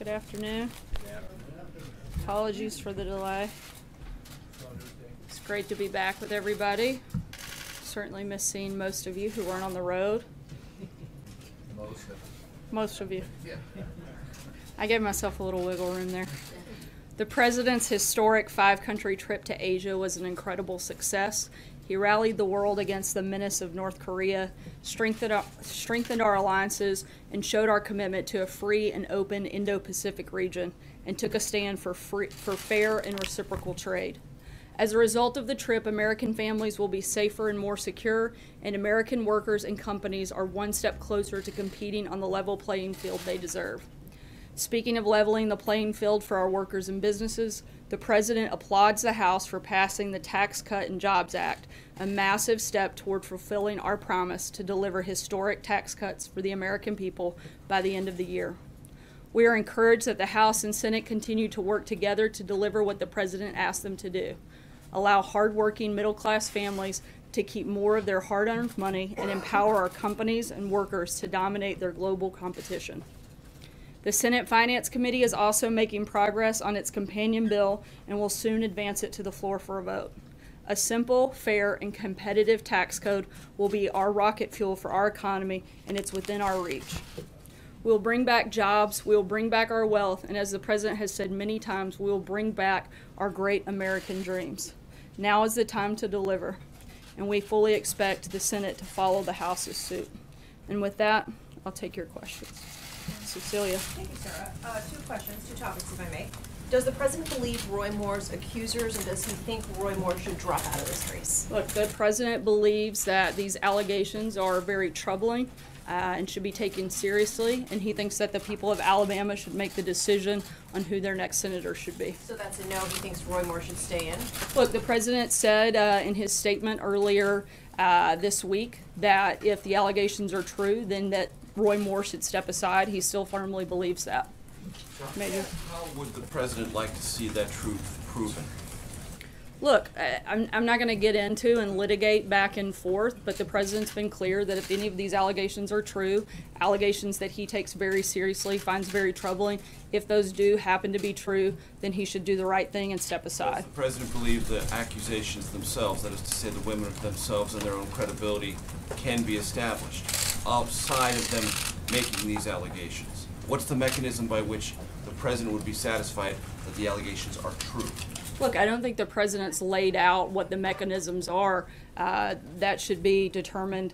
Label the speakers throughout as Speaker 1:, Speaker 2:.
Speaker 1: Good afternoon. Apologies for the delay. It's great to be back with everybody. Certainly miss seeing most of you who weren't on the road. Most of you. I gave myself a little wiggle room there. The President's historic 5-country trip to Asia was an incredible success. He rallied the world against the menace of North Korea, strengthened our alliances, and showed our commitment to a free and open Indo-Pacific region, and took a stand for fair and reciprocal trade. As a result of the trip, American families will be safer and more secure, and American workers and companies are one step closer to competing on the level playing field they deserve. Speaking of leveling the playing field for our workers and businesses, the President applauds the House for passing the Tax Cut and Jobs Act, a massive step toward fulfilling our promise to deliver historic tax cuts for the American people by the end of the year. We are encouraged that the House and Senate continue to work together to deliver what the President asked them to do: allow hardworking middle-class families to keep more of their hard-earned money and empower our companies and workers to dominate their global competition. The Senate Finance Committee is also making progress on its companion bill and will soon advance it to the floor for a vote. A simple, fair, and competitive tax code will be our rocket fuel for our economy, and it's within our reach. We'll bring back jobs, we'll bring back our wealth, and as the President has said many times, we'll bring back our great American dreams. Now is the time to deliver, and we fully expect the Senate to follow the House's suit. And with that, I'll take your questions. Cecilia.
Speaker 2: Thank you, Sarah. Two questions, two topics, if I may. Does the President believe Roy Moore's accusers, and does he think Roy Moore should drop out of this race?
Speaker 1: Look, the President believes that these allegations are very troubling and should be taken seriously, and he thinks that the people of Alabama should make the decision on who their next senator should be.
Speaker 2: So that's a no, he thinks Roy Moore should stay in?
Speaker 1: Look, the President said in his statement earlier this week that if the allegations are true, then that Roy Moore should step aside. He still firmly believes that. Major.
Speaker 3: How would the President like to see that truth proven?
Speaker 1: Look, I'm not going to get into and litigate back and forth, but the President's been clear that if any of these allegations are true, allegations that he takes very seriously, finds very troubling, if those do happen to be true, then he should do the right thing and step aside.
Speaker 3: Does the President believe the accusations themselves, that is to say the women themselves and their own credibility, can be established outside of them making these allegations? What's the mechanism by which the President would be satisfied that the allegations are true?
Speaker 1: Look, I don't think the President's laid out what the mechanisms are. That should be determined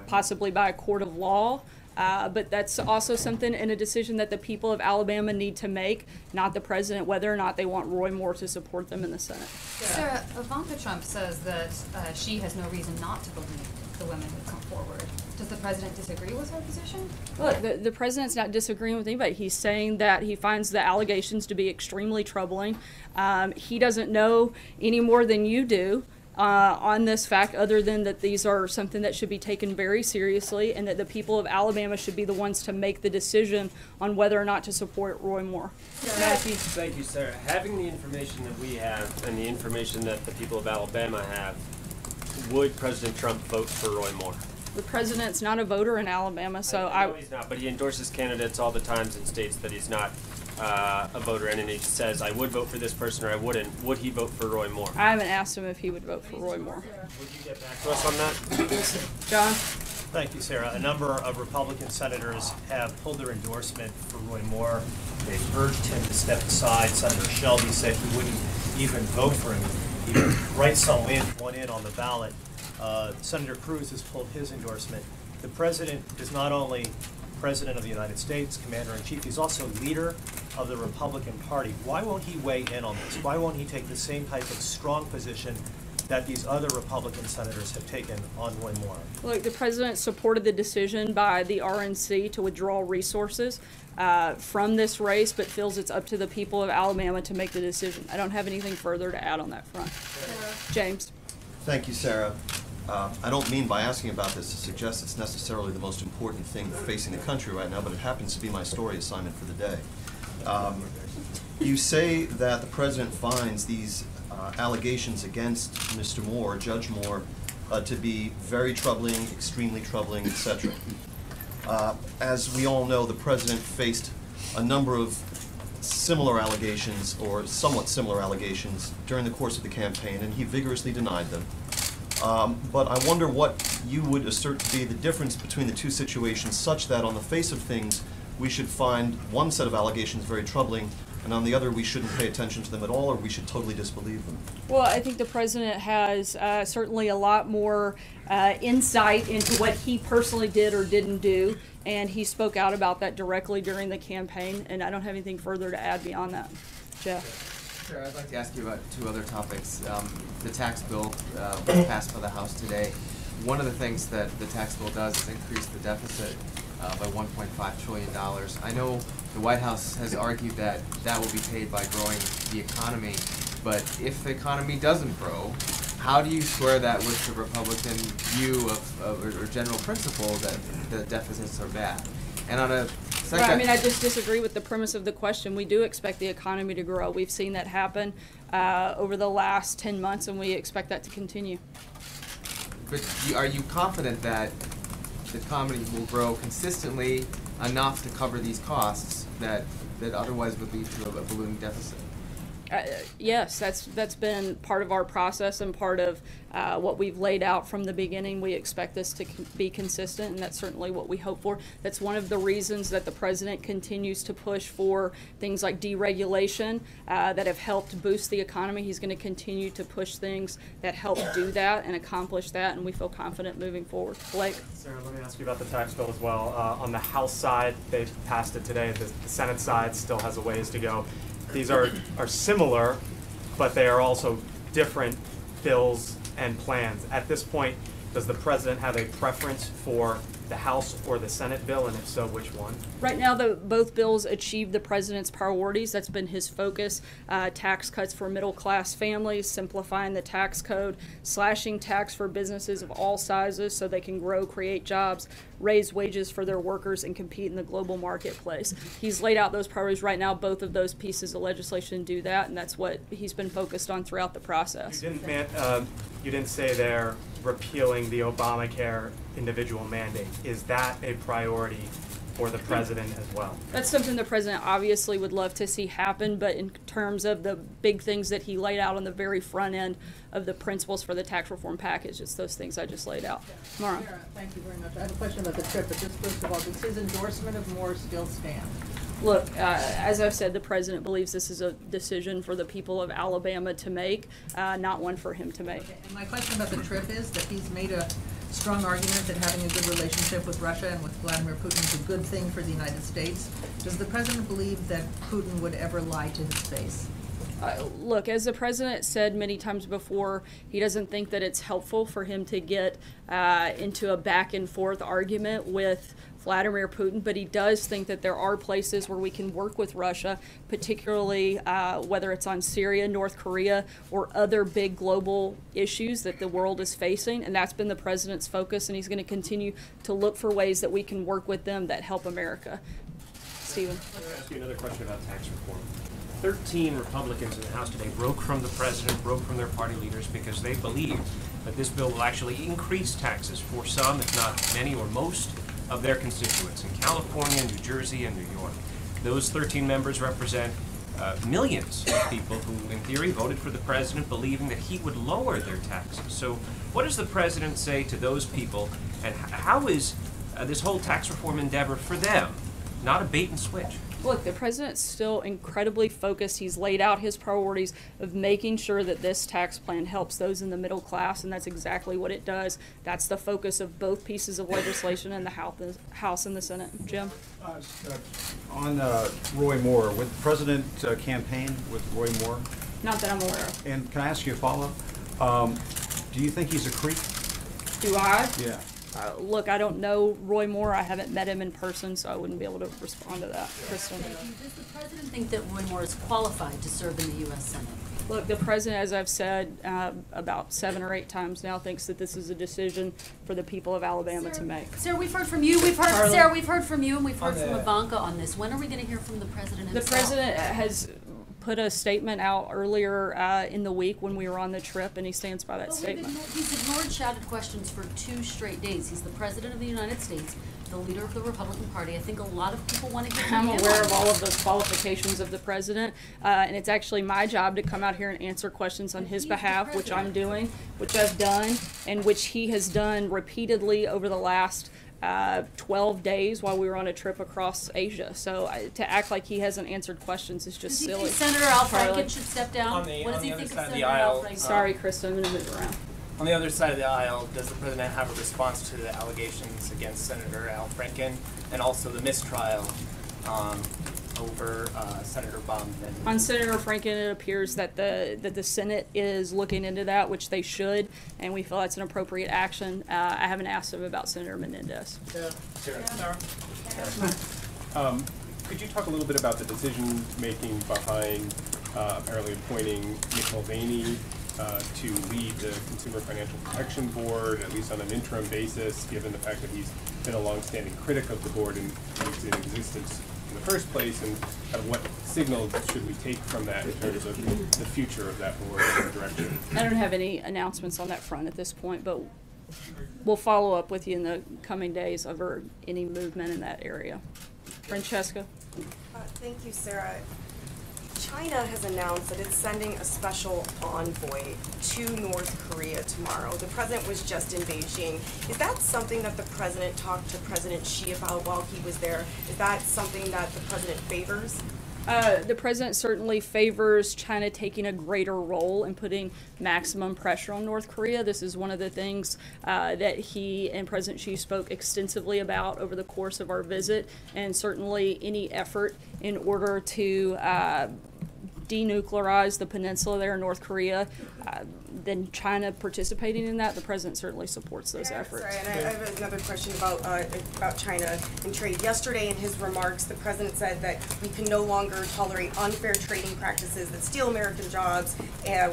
Speaker 1: possibly by a court of law. But that's also something in a decision that the people of Alabama need to make, not the President, whether or not they want Roy Moore to support them in the Senate.
Speaker 4: Sarah, Ivanka Trump says that she has no reason not to believe the women who come forward. Does the President disagree with her position?
Speaker 1: Look, the President's not disagreeing with anybody. He's saying that he finds the allegations to be extremely troubling. He doesn't know any more than you do on this fact, other than that these are something that should be taken very seriously, and that the people of Alabama should be the ones to make the decision on whether or not to support Roy Moore.
Speaker 5: Thank you, Sarah. Having the information that we have and the information that the people of Alabama have, would President Trump vote for Roy Moore?
Speaker 1: The President's not a voter in Alabama, so
Speaker 5: I know he's not, but he endorses candidates all the times and states that he's not a voter, and he says, I would vote for this person or I wouldn't. Would he vote for Roy Moore?
Speaker 1: I haven't asked him if he would vote for Roy Moore.
Speaker 5: Would you get back to us on that?
Speaker 1: John?
Speaker 6: Thank you, Sarah. A number of Republican senators have pulled their endorsement for Roy Moore. They've urged him to step aside. Senator Shelby said he wouldn't even vote for him. He would write one in on the ballot. Senator Cruz has pulled his endorsement. The President is not only President of the United States, Commander-in-Chief, he's also leader of the Republican Party. Why won't he weigh in on this? Why won't he take the same type of strong position that these other Republican senators have taken on Roy Moore?
Speaker 1: Look, the President supported the decision by the RNC to withdraw resources from this race, but feels it's up to the people of Alabama to make the decision. I don't have anything further to add on that front. James.
Speaker 7: Thank you, Sarah. I don't mean by asking about this to suggest it's necessarily the most important thing facing the country right now, but it happens to be my story assignment for the day. You say that the President finds these allegations against Mr. Moore, Judge Moore, to be very troubling, extremely troubling, etc. As we all know, the President faced a number of similar allegations, or somewhat similar allegations, during the course of the campaign, and he vigorously denied them. But I wonder what you would assert to be the difference between the two situations, such that on the face of things, we should find one set of allegations very troubling, and on the other, we shouldn't pay attention to them at all, or we should totally disbelieve them.
Speaker 1: Well, I think the president has certainly a lot more insight into what he personally did or didn't do, and he spoke out about that directly during the campaign, and I don't have anything further to add beyond that. Jeff?
Speaker 8: Sure, I'd like to ask you about two other topics. The tax bill was passed by the House today. One of the things that the tax bill does is increase the deficit by $1.5 trillion. I know the White House has argued that that will be paid by growing the economy, but if the economy doesn't grow, how do you square that with the Republican view or general principle that the deficits are bad? And on a second...
Speaker 1: Right, I mean, I just disagree with the premise of the question. We do expect the economy to grow. We've seen that happen over the last 10 months, and we expect that to continue.
Speaker 8: But are you confident that the economy will grow consistently enough to cover these costs that otherwise would lead to a ballooning deficit?
Speaker 1: Yes, that's been part of our process and part of what we've laid out from the beginning. We expect this to be consistent, and that's certainly what we hope for. That's one of the reasons that the president continues to push for things like deregulation that have helped boost the economy. He's going to continue to push things that help do that and accomplish that, and we feel confident moving forward. Blake?
Speaker 9: Sarah, let me ask you about the tax bill as well. On the House side, they passed it today. The Senate side still has a ways to go. These are similar, but they are also different bills and plans. At this point, does the president have a preference for the House or the Senate bill, and if so, which one?
Speaker 1: Right now, both bills achieve the president's priorities. That's been his focus. Tax cuts for middle-class families, simplifying the tax code, slashing tax for businesses of all sizes so they can grow, create jobs, raise wages for their workers, and compete in the global marketplace. He's laid out those priorities right now. Both of those pieces of legislation do that, and that's what he's been focused on throughout the process.
Speaker 9: You didn't say they're repealing the Obamacare individual mandate. Is that a priority for the president as well?
Speaker 1: That's something the president obviously would love to see happen, but in terms of the big things that he laid out on the very front end of the principles for the tax reform package, it's those things I just laid out. Mara.
Speaker 10: Sarah, thank you very much. I have a question about the trip, but just first of all, does his endorsement of Moore still stand?
Speaker 1: Look, as I've said, the president believes this is a decision for the people of Alabama to make, not one for him to make.
Speaker 10: Okay. And my question about the trip is that he's made a strong argument that having a good relationship with Russia and with Vladimir Putin is a good thing for the United States. Does the president believe that Putin would ever lie to his face?
Speaker 1: Look, as the president said many times before, he doesn't think that it's helpful for him to get into a back and forth argument with Vladimir Putin, but he does think that there are places where we can work with Russia, particularly whether it's on Syria, North Korea, or other big global issues that the world is facing, and that's been the president's focus, and he's going to continue to look for ways that we can work with them that help America. Stephen.
Speaker 11: Let me ask you another question about tax reform. 13 Republicans in the House today broke from the president, broke from their party leaders because they believe that this bill will actually increase taxes for some, if not many or most, of their constituents in California, New Jersey, and New York. Those 13 members represent millions of people who, in theory, voted for the president believing that he would lower their taxes. So what does the president say to those people, and how is this whole tax reform endeavor for them not a bait and switch?
Speaker 1: Look, the president's still incredibly focused. He's laid out his priorities of making sure that this tax plan helps those in the middle class, and that's exactly what it does. That's the focus of both pieces of legislation in the House and the Senate. Jim?
Speaker 12: On Roy Moore, would the president campaign with Roy Moore?
Speaker 1: Not that I'm aware of.
Speaker 12: And can I ask you a follow-up? Do you think he's a creep?
Speaker 1: Do I?
Speaker 12: Yeah.
Speaker 1: Look, I don't know Roy Moore. I haven't met him in person, so I wouldn't be able to respond to that. Kristen?
Speaker 13: Does the president think that Roy Moore is qualified to serve in the U.S. Senate?
Speaker 1: Look, the president, as I've said about 7 or 8 times now, thinks that this is a decision for the people of Alabama to make.
Speaker 13: Sarah, we've heard from you. Sarah, we've heard from you, and we've heard from Ivanka on this. When are we going to hear from the president himself?
Speaker 1: The president has put a statement out earlier in the week when we were on the trip, and he stands by that
Speaker 13: But
Speaker 1: statement.
Speaker 13: he's ignored shouted questions for 2 straight days. He's the president of the United States, the leader of the Republican Party. I think a lot of people want to hear
Speaker 1: I'm
Speaker 13: from him
Speaker 1: aware
Speaker 13: on
Speaker 1: of all
Speaker 13: this.
Speaker 1: of those qualifications of the president, and it's actually my job to come out here and answer questions on his
Speaker 13: He's the
Speaker 1: behalf, which I'm
Speaker 13: president.
Speaker 1: doing, which I've done, and which he has done repeatedly over the last 12 days while we were on a trip across Asia. So to act like he hasn't answered questions is just
Speaker 13: Does he
Speaker 1: silly.
Speaker 13: think Senator Al
Speaker 1: Charlie.
Speaker 13: Franken should step down?
Speaker 14: On the
Speaker 13: What does he
Speaker 14: other
Speaker 13: think of
Speaker 14: side of the
Speaker 13: Senator Al
Speaker 14: aisle,
Speaker 13: Franken?
Speaker 1: Sorry, Krista, I'm going to move around.
Speaker 14: On the other side of the aisle, does the president have a response to the allegations against Senator Al Franken and also the mistrial over Senator Baumann?
Speaker 1: On Senator Franken, it appears that the Senate is looking into that, which they should, and we feel that's an appropriate action. I haven't asked him about Senator Menendez.
Speaker 15: Could you talk a little bit about the decision-making behind apparently appointing Mick Mulvaney to lead the Consumer Financial Protection Board, at least on an interim basis, given the fact that he's been a long-standing critic of the board and it's in existence in the first place, and kind of what signal should we take from that in terms of the future of that board and direction?
Speaker 1: I don't have any announcements on that front at this point, but we'll follow up with you in the coming days over any movement in that area. Francesca?
Speaker 16: Thank you, Sarah. China has announced that it's sending a special envoy to North Korea tomorrow. The president was just in Beijing. Is that something that the president talked to President Xi about while he was there? Is that something that the president favors?
Speaker 1: The president certainly favors China taking a greater role in putting maximum pressure on North Korea. This is one of the things that he and President Xi spoke extensively about over the course of our visit, and certainly any effort in order to denuclearize the peninsula there in North Korea, then China participating in that, the president certainly supports those efforts.
Speaker 16: Sorry, and I have another question about China and trade. Yesterday in his remarks, the president said that we can no longer tolerate unfair trading practices that steal American jobs,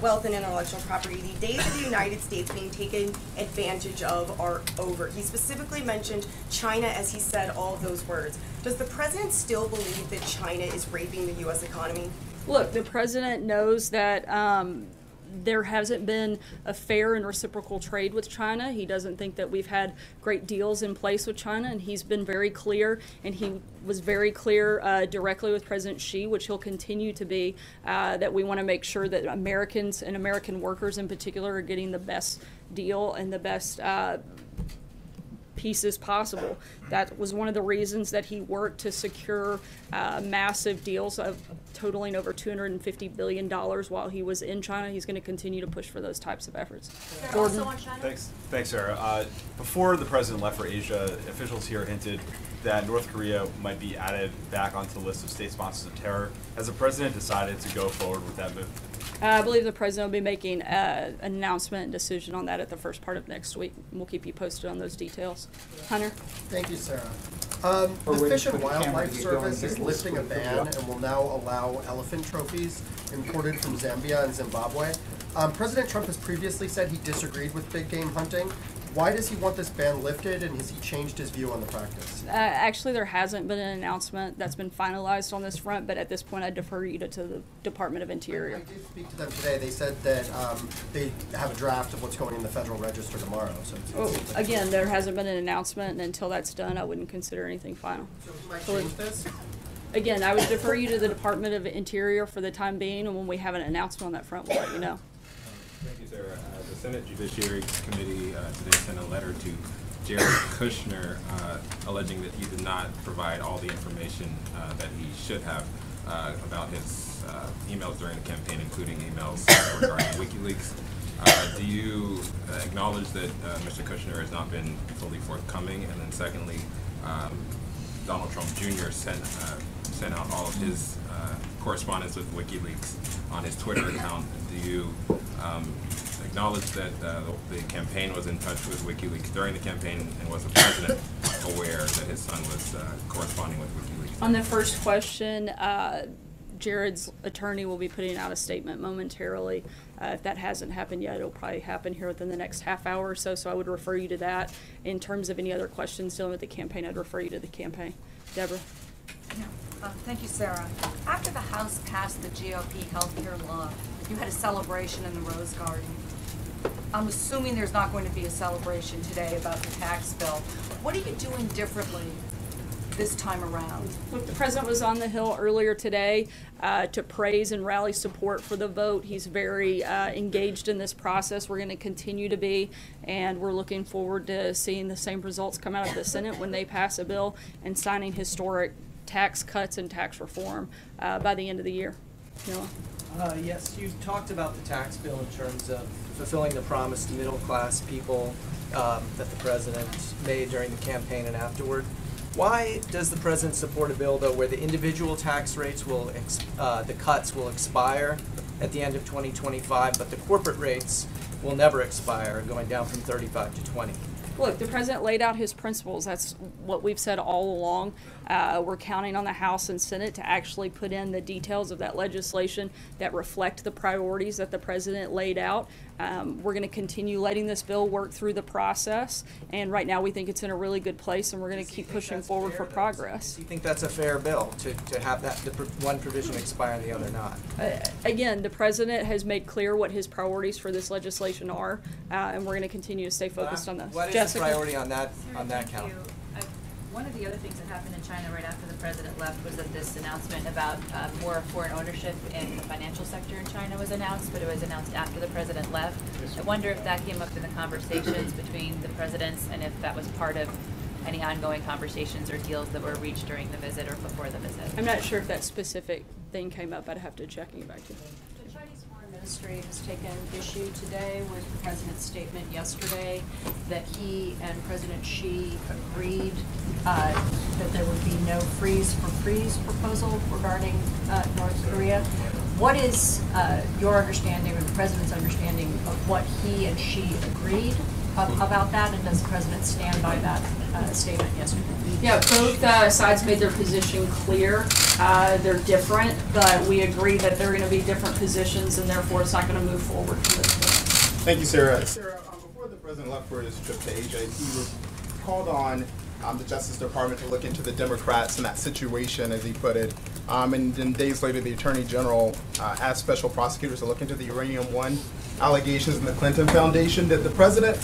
Speaker 16: wealth and intellectual property. The days of the United States being taken advantage of are over. He specifically mentioned China as he said all of those words. Does the president still believe that China is raping the U.S. economy?
Speaker 1: Look, the president knows that there hasn't been a fair and reciprocal trade with China. He doesn't think that we've had great deals in place with China, and he's been very clear, and he was very clear directly with President Xi, which he'll continue to be, that we want to make sure that Americans and American workers in particular are getting the best deal and the best pieces possible. That was one of the reasons that he worked to secure massive deals of totaling over $250 billion while he was in China. He's going to continue to push for those types of efforts. Gordon?
Speaker 17: Thanks, Sarah. Before the president left for Asia, officials here hinted that North Korea might be added back onto the list of state sponsors of terror. Has the president decided to go forward with that move?
Speaker 1: I believe the president will be making an announcement and decision on that at the first part of next week. We'll keep you posted on those details. Hunter?
Speaker 18: Thank you, Sarah. The Fish and Wildlife Service is lifting a ban and will now allow elephant trophies imported from Zambia and Zimbabwe. President Trump has previously said he disagreed with big game hunting. Why does he want this ban lifted, and has he changed his view on the practice?
Speaker 1: Actually, there hasn't been an announcement that's been finalized on this front, but at this point I defer you to the Department of Interior.
Speaker 18: I did speak to them today. They said that they have a draft of what's going in the Federal Register tomorrow. So
Speaker 1: Again, there hasn't been an announcement, and until that's done, I wouldn't consider anything final.
Speaker 18: So he might change this?
Speaker 1: Again, I would defer you to the Department of Interior for the time being, and when we have an announcement on that front, we'll let you know.
Speaker 19: Thank you, Sarah. The Senate Judiciary Committee today sent a letter to Jared Kushner alleging that he did not provide all the information that he should have about his emails during the campaign, including emails regarding WikiLeaks. Do you acknowledge that Mr. Kushner has not been fully forthcoming? And then secondly, Donald Trump Jr. sent out all of his correspondence with WikiLeaks on his Twitter account. Do you acknowledge that the campaign was in touch with WikiLeaks during the campaign, and was the president aware that his son was corresponding with WikiLeaks?
Speaker 1: On the first question, Jared's attorney will be putting out a statement momentarily. If that hasn't happened yet, it'll probably happen here within the next half hour or so, so I would refer you to that. In terms of any other questions dealing with the campaign, I'd refer you to the campaign. Deborah?
Speaker 10: Yeah.
Speaker 20: Thank you, Sarah. After the House passed the GOP healthcare law, you had a celebration in the Rose Garden. I'm assuming there's not going to be a celebration today about the tax bill. What are you doing differently this time around?
Speaker 1: Look, the president was on the Hill earlier today to praise and rally support for the vote. He's very engaged in this process. We're going to continue to be, and we're looking forward to seeing the same results come out of the Senate when they pass a bill and signing historic tax cuts and tax reform by the end of the year.
Speaker 14: Yes, you talked about the tax bill in terms of fulfilling the promise to middle-class people that the president made during the campaign and afterward. Why does the president support a bill, though, where the individual tax rates will, the cuts will expire at the end of 2025, but the corporate rates will never expire, going down from 35 to 20?
Speaker 1: Look, the president laid out his principles. That's what we've said all along. We're counting on the House and Senate to actually put in the details of that legislation that reflect the priorities that the president laid out. We're going to continue letting this bill work through the process, and right now we think it's in a really good place, and we're going to keep pushing forward for progress.
Speaker 14: Do you think that's a fair bill, to have that one provision expire and the other not?
Speaker 1: Again, the president has made clear what his priorities for this legislation are, and we're going to continue to stay focused on those.
Speaker 14: What is the priority on that count?
Speaker 21: One of the other things that happened in China right after the president left was that this announcement about more foreign ownership in the financial sector in China was announced, but it was announced after the president left. I wonder if that came up in the conversations between the presidents and if that was part of any ongoing conversations or deals that were reached during the visit or before the visit.
Speaker 1: I'm not sure if that specific thing came up. I'd have to check and get back to you.
Speaker 2: The Chinese Foreign Ministry has taken issue today with the president's statement yesterday that he and President Xi agreed that there would be no freeze for freeze proposal regarding North Korea. What is your understanding or the president's understanding of what he and Xi agreed about that, and does the president stand by that statement yesterday?
Speaker 1: Yeah, both sides made their position clear. They're different, but we agree that they're going to be different positions, and therefore it's not going to move forward from this point.
Speaker 22: Thank you, Sarah. Sarah, before the president left for his trip to Asia, he called on the Justice Department to look into the Democrats in that situation, as he put it. And then days later, the Attorney General asked special prosecutors to look into the Uranium One allegations in the Clinton Foundation. Did the president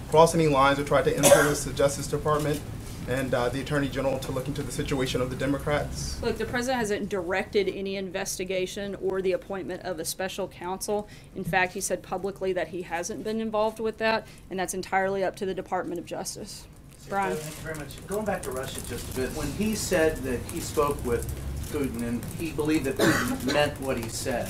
Speaker 22: cross any lines or try to influence the Justice Department and the Attorney General to look into the situation of the Democrats?
Speaker 1: Look, the president hasn't directed any investigation or the appointment of a special counsel. In fact, he said publicly that he hasn't been involved with that, and that's entirely up to the Department of Justice. Brian.
Speaker 23: Thank you very much. Going back to Russia just a bit, when he said that he spoke with Putin and he believed that Putin meant what he said,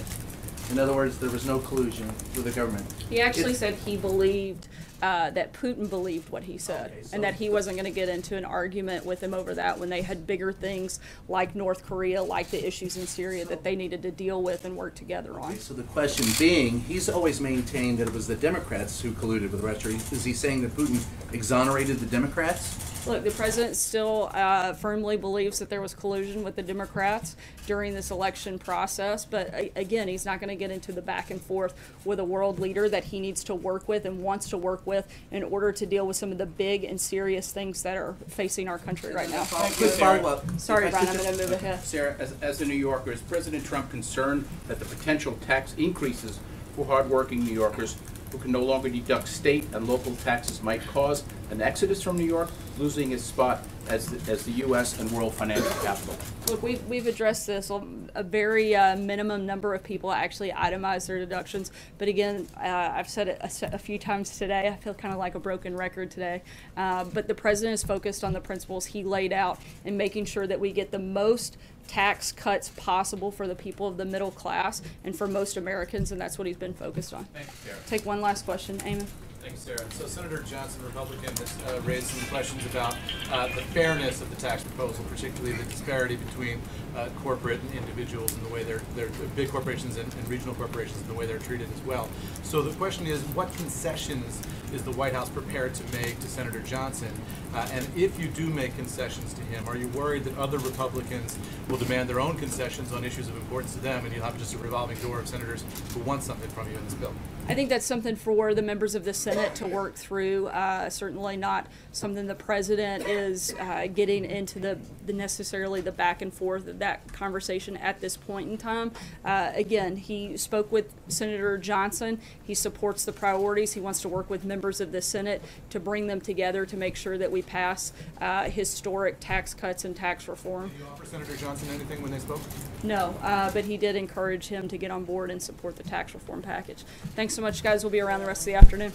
Speaker 23: in other words, there was no collusion with the government.
Speaker 1: He actually said he believed that Putin believed what he said, and that he wasn't going to get into an argument with him over that when they had bigger things like North Korea, like the issues in Syria that they needed to deal with and work together on.
Speaker 23: So the question being, he's always maintained that it was the Democrats who colluded with Russia. Is he saying that Putin exonerated the Democrats?
Speaker 1: Look, the president still firmly believes that there was collusion with the Democrats during this election process, but again, he's not going to get into the back and forth with a world leader that he needs to work with and wants to work with in order to deal with some of the big and serious things that are facing our country right now.
Speaker 24: Quick follow-up.
Speaker 1: Sorry, Brian, I'm going to move ahead.
Speaker 24: Sarah, as a New Yorker, is President Trump concerned that the potential tax increases for hardworking New Yorkers who can no longer deduct state and local taxes might cause an exodus from New York, losing its spot as the U.S. and world financial capital?
Speaker 1: Look, we've addressed this. A very minimum number of people actually itemize their deductions. But again, I've said it a few times today. I feel kind of like a broken record today. But the president is focused on the principles he laid out and making sure that we get the most tax cuts possible for the people of the middle class and for most Americans, and that's what he's been focused on.
Speaker 25: Thank you, Sarah.
Speaker 1: Take one last question, Eamon.
Speaker 25: Thank you, Sarah. So Senator Johnson, Republican, has raised some questions about the fairness of the tax proposal, particularly the disparity between corporate and individuals and the way they're big corporations and regional corporations and the way they're treated as well. So the question is, what concessions is the White House prepared to make to Senator Johnson? And if you do make concessions to him, are you worried that other Republicans will demand their own concessions on issues of importance to them, and you'll have just a revolving door of senators who want something from you in this bill?
Speaker 1: I think that's something for the members of the Senate Senate to work through. Certainly not something the president is getting into the necessarily the back and forth of that conversation at this point in time. Again, he spoke with Senator Johnson. He supports the priorities. He wants to work with members of the Senate to bring them together to make sure that we pass historic tax cuts and tax reform.
Speaker 25: Did you offer Senator Johnson anything when they spoke?
Speaker 1: No, but he did encourage him to get on board and support the tax reform package. Thanks so much, guys. We'll be around the rest of the afternoon.